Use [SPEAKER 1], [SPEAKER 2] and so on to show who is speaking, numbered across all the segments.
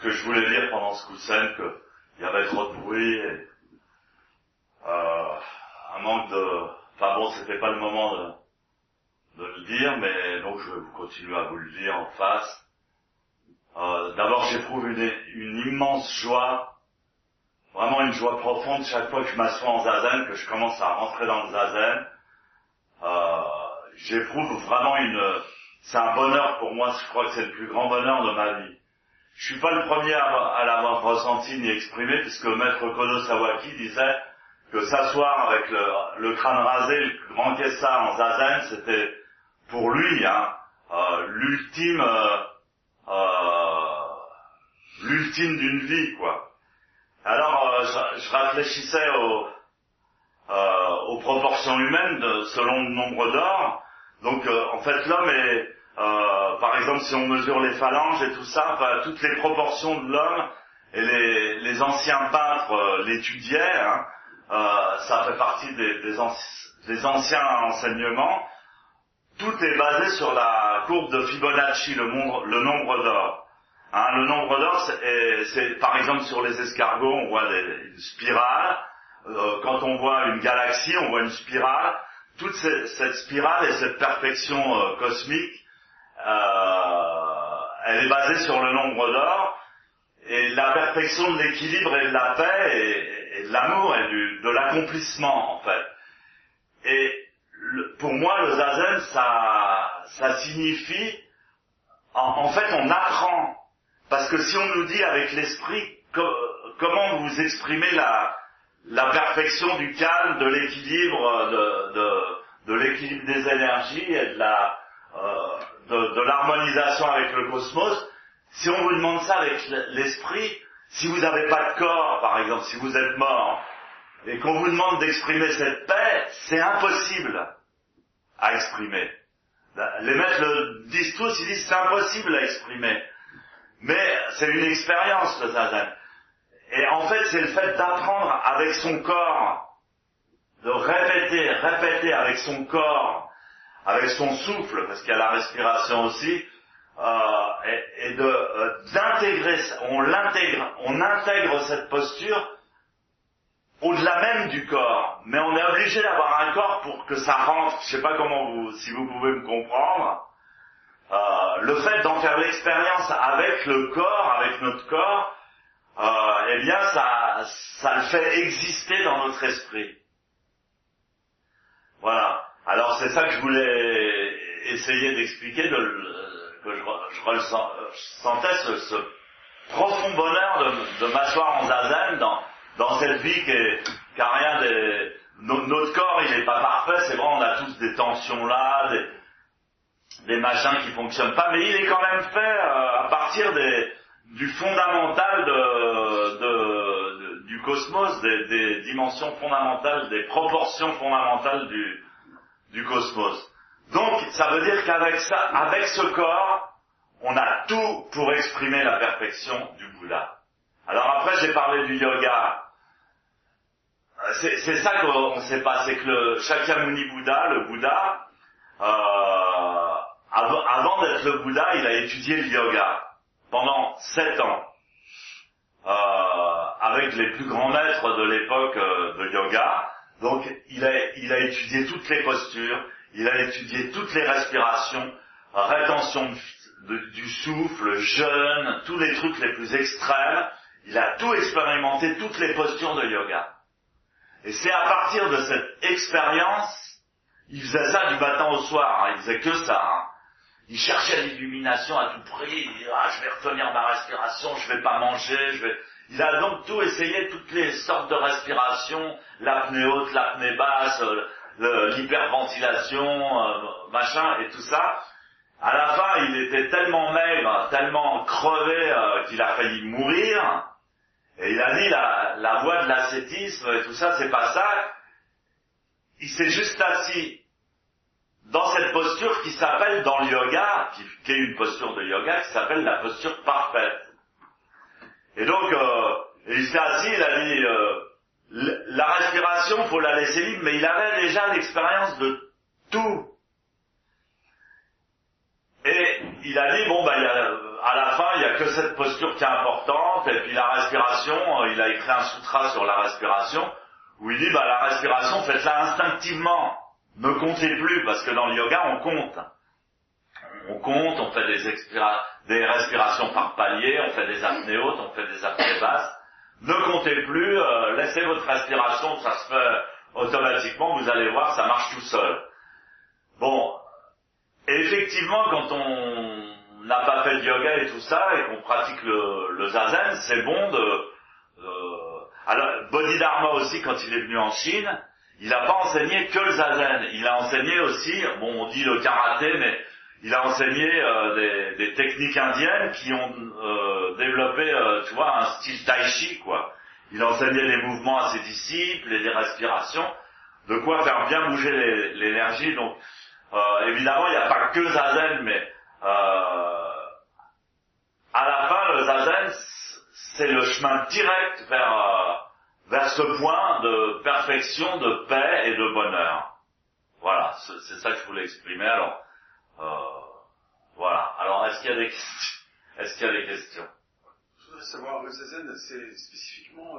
[SPEAKER 1] que je voulais dire pendant ce coup de scène, qu'il y avait trop de bruit, et, un manque de... Enfin bon, c'était pas le moment de le dire, mais donc je vais continuer à vous le dire en face. D'abord, j'éprouve une immense joie, vraiment une joie profonde chaque fois que je m'assois en zazen, que je commence à rentrer dans le zazen. J'éprouve vraiment c'est un bonheur pour moi, je crois que c'est le plus grand bonheur de ma vie. Je suis pas le premier à l'avoir ressenti ni exprimé, puisque Maître Kodo Sawaki disait que s'asseoir avec le crâne rasé, le grand Kessa en zazen, c'était pour lui l'ultime d'une vie, quoi. Alors je réfléchissais aux proportions humaines selon le nombre d'or. Donc en fait l'homme est, par exemple si on mesure les phalanges et tout ça, enfin, toutes les proportions de l'homme, et les anciens peintres l'étudiaient, ça fait partie des anciens enseignements. Tout est basé sur la courbe de Fibonacci, le nombre d'or. Le nombre d'or, c'est par exemple sur les escargots, on voit une spirale. Quand on voit une galaxie, on voit une spirale. Toute cette spirale et cette perfection cosmique, elle est basée sur le nombre d'or, et la perfection de l'équilibre et de la paix et de l'amour et de l'accomplissement, en fait. Et pour moi, le zazen, ça signifie, en fait, on apprend. Parce que si on nous dit avec l'esprit, comment vous exprimez la perfection du calme, de l'équilibre, de l'équilibre des énergies et de l'harmonisation avec le cosmos, si on vous demande ça avec l'esprit, si vous n'avez pas de corps, par exemple, si vous êtes mort, et qu'on vous demande d'exprimer cette paix, c'est impossible à exprimer. Les maîtres le disent tous, ils disent c'est impossible à exprimer. Mais c'est une expérience, le zazen. Et en fait, c'est le fait d'apprendre avec son corps, de répéter avec son corps, avec son souffle, parce qu'il y a la respiration aussi, et d'intégrer, on intègre cette posture au-delà même du corps, mais on est obligé d'avoir un corps pour que ça rentre. Je sais pas si vous pouvez me comprendre. Le fait d'en faire l'expérience avec le corps, avec notre corps, eh bien ça le fait exister dans notre esprit. Voilà. Alors c'est ça que je voulais essayer d'expliquer, que je ressentais ce profond bonheur de m'asseoir en zazen dans cette vie qui a rien notre corps, il n'est pas parfait, c'est vrai, on a tous des tensions là, des machins qui fonctionnent pas, mais il est quand même fait à partir du fondamental du cosmos, des dimensions fondamentales, des proportions fondamentales du cosmos. Donc, ça veut dire qu'avec ça, avec ce corps, on a tout pour exprimer la perfection du Bouddha. Alors après, j'ai parlé du yoga. C'est ça qu'on ne sait pas, c'est que le Shakyamuni Bouddha, le Bouddha, avant d'être le Bouddha, il a étudié le yoga pendant 7 ans, avec les plus grands maîtres de l'époque de yoga. Donc il a étudié toutes les postures, il a étudié toutes les respirations, rétention du souffle, jeûne, tous les trucs les plus extrêmes. Il a tout expérimenté, toutes les postures de yoga. Et c'est à partir de cette expérience, il faisait ça du matin au soir, il faisait que ça. Il cherchait l'illumination à tout prix, il disait je vais retenir ma respiration, je vais pas manger, Il a donc tout essayé, toutes les sortes de respiration, l'apnée haute, l'apnée basse, l'hyperventilation, machin et tout ça. À la fin, il était tellement maigre, tellement crevé qu'il a failli mourir. Et il a dit la voie de l'ascétisme et tout ça, c'est pas ça. Il s'est juste assis dans cette posture qui s'appelle dans le yoga, qui est une posture de yoga, qui s'appelle la posture parfaite. Et donc, il s'est assis, il a dit, la respiration, faut la laisser libre, mais il avait déjà l'expérience de tout. Et il a dit, à la fin, il n'y a que cette posture qui est importante, et puis la respiration, il a écrit un sutra sur la respiration, où il dit, la respiration, faites-la instinctivement. Ne comptez plus, parce que dans le yoga, on compte. On compte, on fait des respirations par paliers, on fait des apnées hautes, on fait des apnées basses. Ne comptez plus, laissez votre respiration, ça se fait automatiquement, vous allez voir, ça marche tout seul. Bon, et effectivement, quand on n'a pas fait de yoga et tout ça, et qu'on pratique le zazen, c'est bon alors, Bodhidharma aussi, quand il est venu en Chine, il n'a pas enseigné que le zazen, il a enseigné aussi, on dit le karaté, mais il a enseigné des techniques indiennes qui ont développé, tu vois, un style tai chi, quoi. Il a enseigné des mouvements à ses disciples et des respirations, de quoi faire bien bouger l'énergie. Donc, évidemment, il n'y a pas que zazen, mais à la fin, le zazen, c'est le chemin direct vers ce point de perfection, de paix et de bonheur. Voilà, c'est ça que je voulais exprimer. Alors, voilà. Alors, est-ce qu'il y a des questions? Est-ce qu'il y a des questions?
[SPEAKER 2] Je voudrais savoir, le zazen, c'est spécifiquement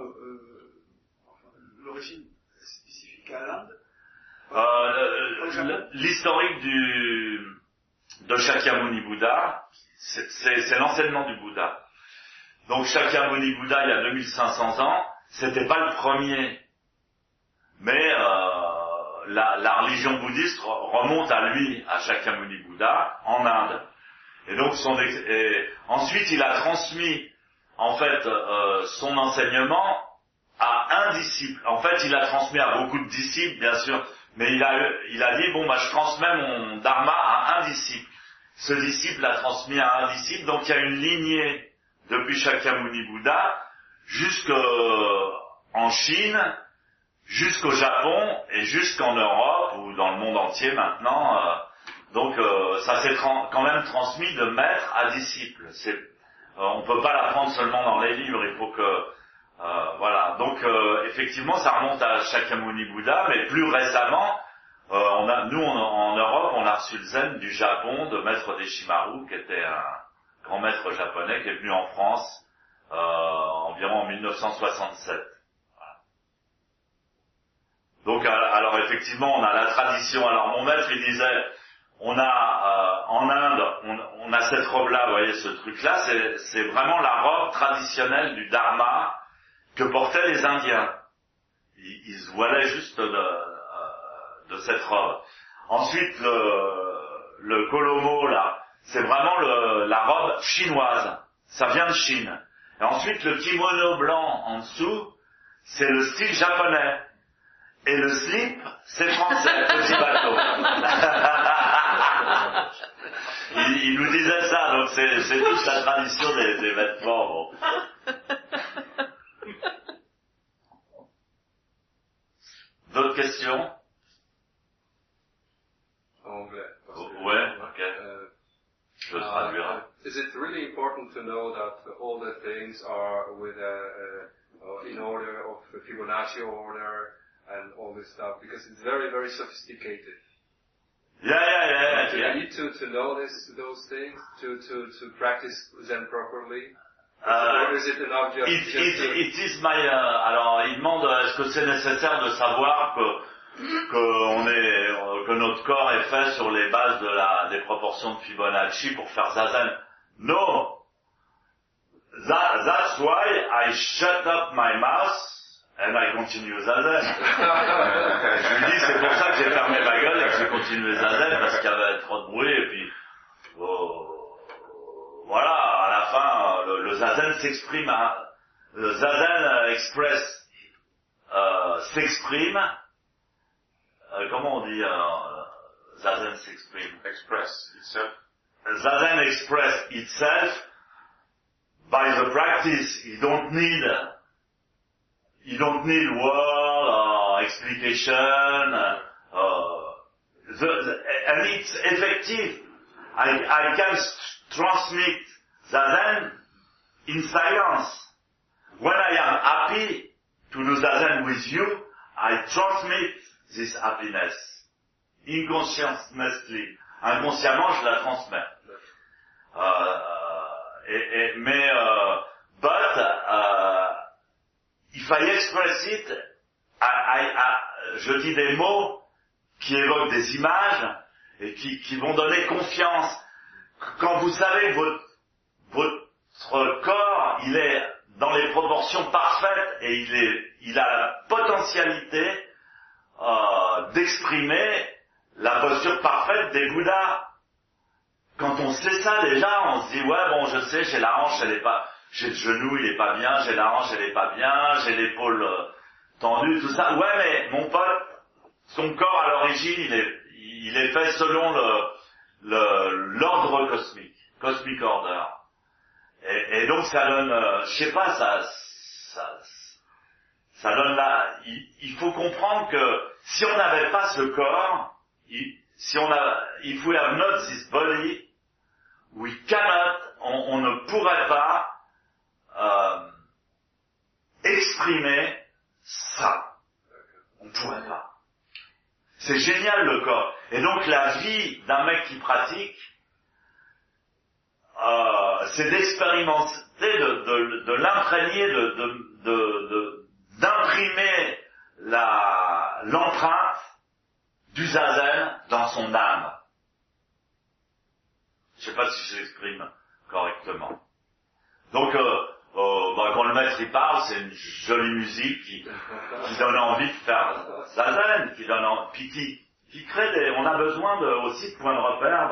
[SPEAKER 2] l'origine spécifique à l'Inde?
[SPEAKER 1] L'historique de Shakyamuni Bouddha, c'est l'enseignement du Bouddha. Donc Shakyamuni Bouddha, il y a 2500 ans, c'était pas le premier, mais la religion bouddhiste remonte à lui, à Shakyamuni Bouddha, en Inde. Et donc ensuite il a transmis en fait son enseignement à un disciple. En fait, il a transmis à beaucoup de disciples, bien sûr, mais il a dit je transmets mon dharma à un disciple. Ce disciple l'a transmis à un disciple, donc il y a une lignée depuis Shakyamuni Bouddha jusqu'en Chine, jusqu'au Japon et jusqu'en Europe ou dans le monde entier maintenant. Donc ça s'est quand même transmis de maître à disciple. On peut pas l'apprendre seulement dans les livres, il faut que voilà. Donc effectivement, ça remonte à Shakyamuni Bouddha, mais plus récemment, en Europe, on a reçu le zen du Japon de maître Deshimaru, qui était un grand maître japonais, qui est venu en France environ en 1967. Voilà. Donc alors effectivement, on a la tradition. Alors mon maître, il disait, on a en Inde, on a cette robe-là, vous voyez, ce truc-là, c'est vraiment la robe traditionnelle du dharma que portaient les Indiens. Ils se voilaient juste de cette robe. Ensuite, le kolomo, là, c'est vraiment la robe chinoise. Ça vient de Chine. Et ensuite, le kimono blanc en dessous, c'est le style japonais. Et le slip, c'est français, petit bateau. il nous disait ça, donc c'est toute la tradition des vêtements. Bon. D'autres questions?
[SPEAKER 3] Anglais.
[SPEAKER 1] Ouais, ok. Je traduirai.
[SPEAKER 3] Is it really important to know that all the things are with in order of Fibonacci order and all this stuff? Because it's very, very sophisticated.
[SPEAKER 1] Yeah.
[SPEAKER 3] Do you need to know those things to practice Zen properly? Or is it enough just
[SPEAKER 1] it is my alors il demande est-ce que c'est nécessaire de savoir que notre corps est fait sur les bases des proportions de Fibonacci pour faire zazen. No. That's why I shut up my mouth and I continue zazen. Je lui dis c'est pour ça que j'ai fermé ma gueule et que j'ai continué zazen parce qu'il y avait trop de bruit et puis voilà, à la fin le zazen s'exprime, le zazen express s'exprime. Comment on dit zazen s'exprime?
[SPEAKER 2] Express itself.
[SPEAKER 1] Zazen express itself by the practice. You don't need word or explication. And it's effective. I can transmit zazen in silence. When I am happy to do zazen with you, I transmit this happiness. Inconsciously. Inconsciemment, je la transmets. if I express it, je dis des mots qui évoquent des images et qui vont donner confiance. Quand vous savez que votre corps, il est dans les proportions parfaites et il a la potentialité d'exprimer la posture parfaite des Bouddhas. Quand on sait ça déjà, on se dit ouais bon je sais, j'ai la hanche, elle est pas, j'ai le genou, il est pas bien, j'ai la hanche, elle est pas bien, j'ai l'épaule tendue, tout ça. Ouais mais mon pote, son corps à l'origine, il est fait selon l'ordre cosmique, cosmic order. Et donc ça donne, je sais pas, ça donne là. Il faut comprendre que si on n'avait pas ce corps, if we have not this body, we cannot, on ne pourrait pas exprimer ça. On ne pourrait pas. C'est génial le corps. Et donc la vie d'un mec qui pratique, c'est d'expérimenter, de l'imprégner, d'imprimer l'empreinte du zazen dans son âme. Je sais pas si je l'exprime correctement. Donc, quand le maître y parle, c'est une jolie musique qui donne envie de faire zazen, puis qui crée on a besoin aussi de points de repère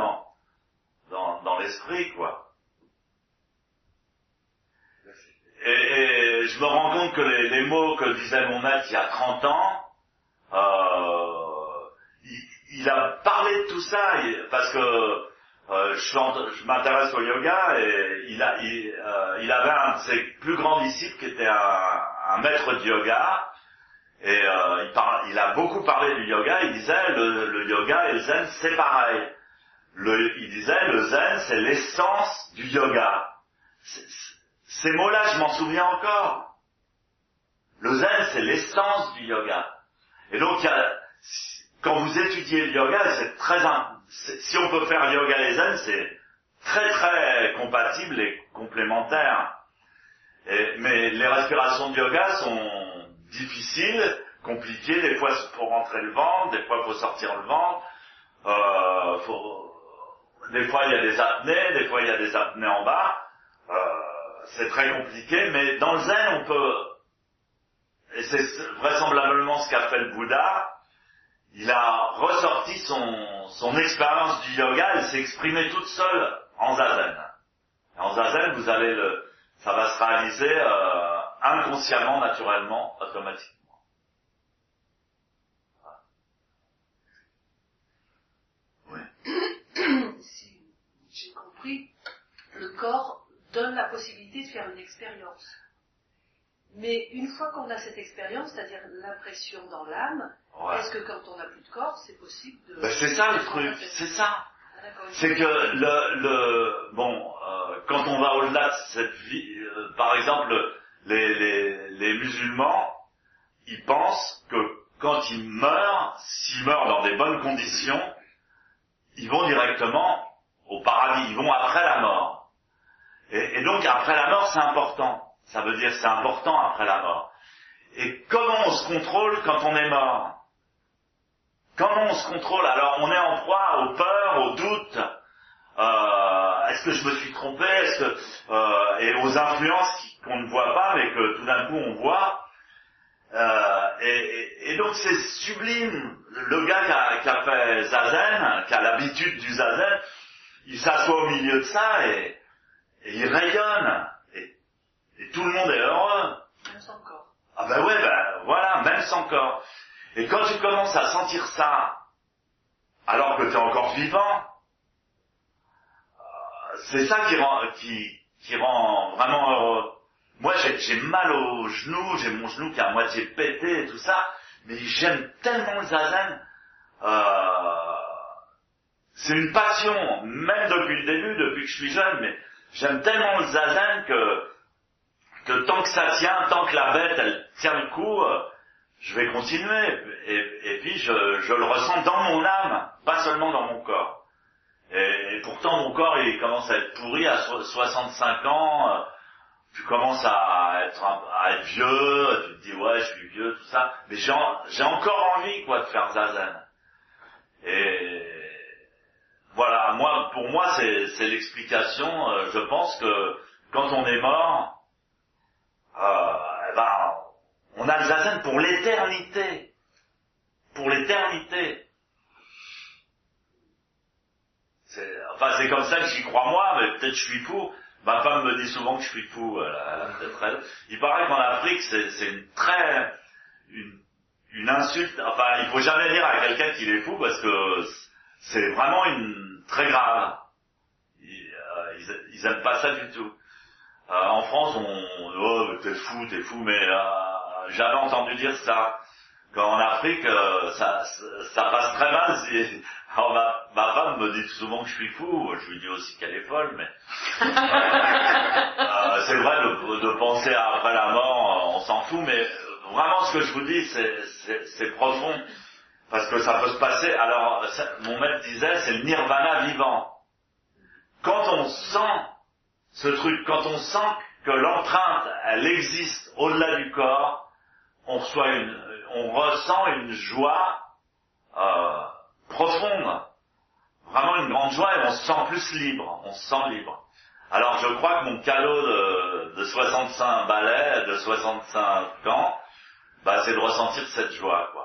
[SPEAKER 1] dans l'esprit, quoi. Et je me rends compte que les mots que disait mon maître il y a 30 ans, il a parlé de tout ça, parce que je m'intéresse au yoga, et il avait un de ses plus grands disciples qui était un maître de yoga, et il a beaucoup parlé du yoga. Il disait le yoga et le zen c'est pareil. Il disait le zen c'est l'essence du yoga. Ces mots-là, je m'en souviens encore. Le zen, c'est l'essence du yoga. Et donc, quand vous étudiez le yoga, si on peut faire yoga et zen, c'est très très compatible et complémentaire. Mais les respirations de yoga sont difficiles, compliquées. Des fois, il faut rentrer le ventre, des fois, il faut sortir le ventre. Des fois, il y a des apnées, des fois, il y a des apnées en bas. C'est très compliqué, mais dans le zen, on peut, et c'est vraisemblablement ce qu'a fait le Bouddha, il a ressorti son expérience du yoga, elle s'est exprimée toute seule en zazen. En zazen, ça va se réaliser inconsciemment, naturellement, automatiquement.
[SPEAKER 4] Oui. Si j'ai compris, le corps donne la possibilité de faire une expérience. Mais une fois qu'on a cette expérience, c'est-à-dire l'impression dans l'âme, ouais. Est-ce que quand on n'a plus de corps, c'est possible de...
[SPEAKER 1] c'est ça le truc, c'est ça. C'est que quand on va au-delà de cette vie, par exemple, les musulmans, ils pensent que quand ils meurent, s'ils meurent dans des bonnes conditions, ils vont directement au paradis, ils vont après la mort. Et donc après la mort, c'est important. Ça veut dire c'est important après la mort. Et comment on se contrôle quand on est mort? Comment on se contrôle? Alors on est en proie aux peurs, aux doutes. Est-ce que je me suis trompé? Et aux influences qu'on ne voit pas, mais que tout d'un coup on voit. Et donc c'est sublime. Le gars qui a fait zazen, qui a l'habitude du zazen, il s'assoit au milieu de ça et il rayonne, et tout le monde est heureux.
[SPEAKER 4] Même sans corps.
[SPEAKER 1] Ah ben ouais, voilà, même sans corps. Et quand tu commences à sentir ça, alors que tu es encore vivant, c'est ça qui rend vraiment heureux. Moi j'ai mal au genou, j'ai mon genou qui est à moitié pété et tout ça, mais j'aime tellement le zazen, c'est une passion, même depuis le début, depuis que je suis jeune, mais j'aime tellement le zazen que tant que ça tient, tant que la bête elle tient le coup, je vais continuer. Et puis je le ressens dans mon âme, pas seulement dans mon corps. Et pourtant, mon corps, il commence à être pourri à 65 ans. Tu commences à être vieux, tu te dis, ouais, je suis vieux, tout ça. Mais j'ai encore envie, quoi, de faire zazen. Et voilà, pour moi, c'est l'explication. Je pense que quand on est mort, on a le zazen pour l'éternité. Pour l'éternité. C'est comme ça que j'y crois moi, mais peut-être je suis fou. Ma femme me dit souvent que je suis fou. Il paraît qu'en Afrique, c'est une insulte. Enfin, il faut jamais dire à quelqu'un qu'il est fou parce que c'est vraiment très grave. Ils aiment pas ça du tout. En France, oh, t'es fou, mais j'avais entendu dire ça. Qu'en Afrique, ça passe très mal. Alors ma femme me dit souvent que je suis fou. Je lui dis aussi qu'elle est folle, mais c'est vrai de penser après la mort, on s'en fout. Mais vraiment, ce que je vous dis, c'est profond, parce que ça peut se passer. Alors, mon maître disait, c'est le nirvana vivant. Quand on sent ce truc, quand on sent que l'empreinte, elle existe au-delà du corps, on ressent une joie profonde, vraiment une grande joie, et on se sent plus libre, on se sent libre. Alors je crois que mon cadeau de 65 ballets, de 65 ans, c'est de ressentir cette joie, quoi.